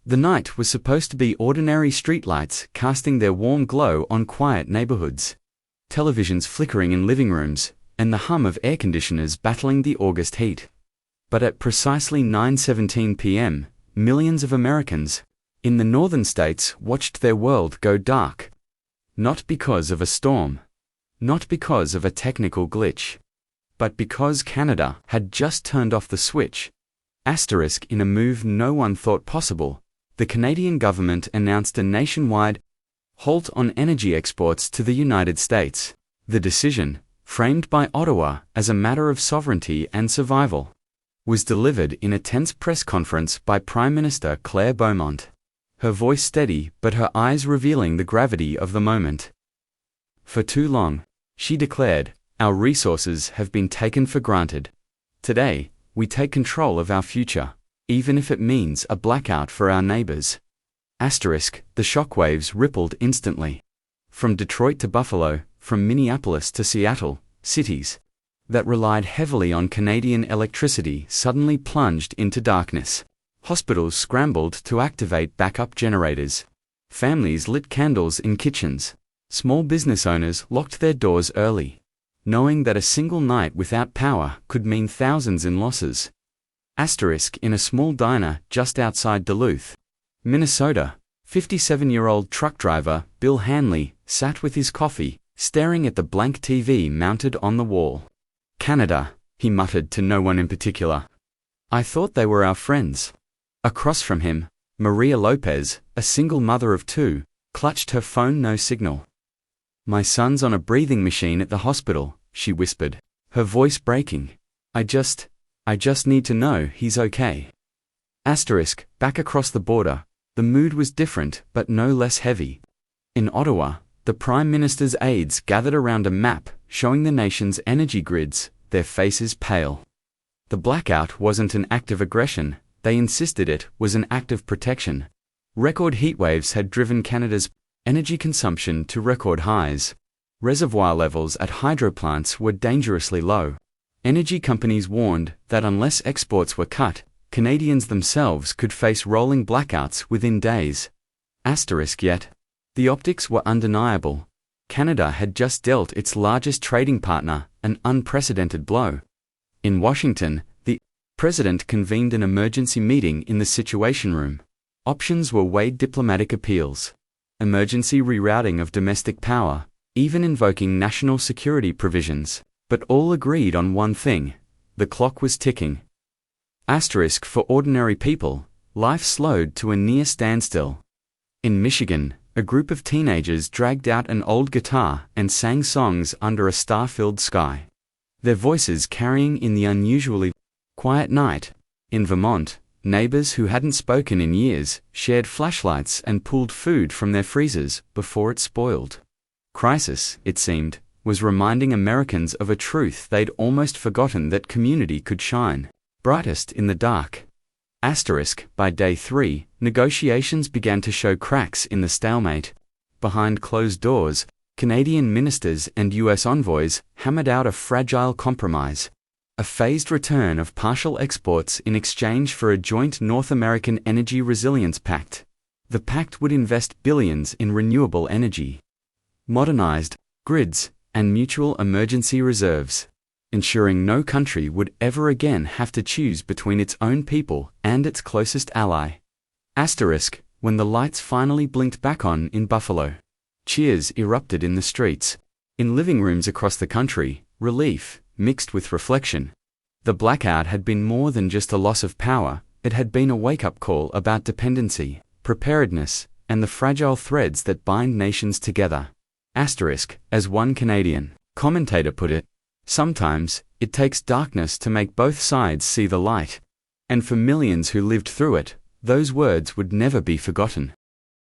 The night was supposed to be ordinary streetlights casting their warm glow on quiet neighborhoods, televisions flickering in living rooms, and the hum of air conditioners battling the August heat. But at precisely 9:17 p.m., millions of Americans in the northern states watched their world go dark. Not because of a storm, not because of a technical glitch, but because Canada had just turned off the switch. Asterisk, in a move no one thought possible, the Canadian government announced a nationwide halt on energy exports to the United States. The decision, framed by Ottawa as a matter of sovereignty and survival, was delivered in a tense press conference by Prime Minister Claire Beaumont, her voice steady but her eyes revealing the gravity of the moment. For too long, she declared, our resources have been taken for granted. Today, we take control of our future, even if it means a blackout for our neighbors. Asterisk, the shockwaves rippled instantly. From Detroit to Buffalo, from Minneapolis to Seattle, cities that relied heavily on Canadian electricity suddenly plunged into darkness. Hospitals scrambled to activate backup generators. Families lit candles in kitchens. Small business owners locked their doors early, knowing that a single night without power could mean thousands in losses. Asterisk, in a small diner just outside Duluth, Minnesota, 57-year-old truck driver Bill Hanley sat with his coffee, staring at the blank TV mounted on the wall. Canada, he muttered to no one in particular. I thought they were our friends. Across from him, Maria Lopez, a single mother of two, clutched her phone. No signal. My son's on a breathing machine at the hospital, she whispered, her voice breaking. I just need to know he's okay. Asterisk, back across the border, the mood was different but no less heavy. In Ottawa, the Prime Minister's aides gathered around a map showing the nation's energy grids, their faces pale. The blackout wasn't an act of aggression, they insisted it was an act of protection. Record heatwaves had driven Canada's energy consumption to record highs. Reservoir levels at hydro plants were dangerously low. Energy companies warned that unless exports were cut, Canadians themselves could face rolling blackouts within days. Asterisk, yet the optics were undeniable. Canada had just dealt its largest trading partner an unprecedented blow. In Washington, the president convened an emergency meeting in the Situation Room. Options were weighed: diplomatic appeals, emergency rerouting of domestic power, even invoking national security provisions, but all agreed on one thing: the clock was ticking. Asterisk, for ordinary people, life slowed to a near standstill. In Michigan, a group of teenagers dragged out an old guitar and sang songs under a star-filled sky, their voices carrying in the unusually quiet night. In Vermont, neighbors who hadn't spoken in years shared flashlights and pulled food from their freezers before it spoiled. Crisis, it seemed, was reminding Americans of a truth they'd almost forgotten: that community could shine brightest in the dark. Asterisk, by day 3, negotiations began to show cracks in the stalemate. Behind closed doors, Canadian ministers and U.S. envoys hammered out a fragile compromise: a phased return of partial exports in exchange for a joint North American Energy Resilience Pact. The pact would invest billions in renewable energy, modernized grids, and mutual emergency reserves, ensuring no country would ever again have to choose between its own people and its closest ally. Asterisk, when the lights finally blinked back on in Buffalo, cheers erupted in the streets. In living rooms across the country, relief mixed with reflection. The blackout had been more than just a loss of power, it had been a wake-up call about dependency, preparedness, and the fragile threads that bind nations together. Asterisk, as one Canadian commentator put it, sometimes it takes darkness to make both sides see the light. And for millions who lived through it, those words would never be forgotten.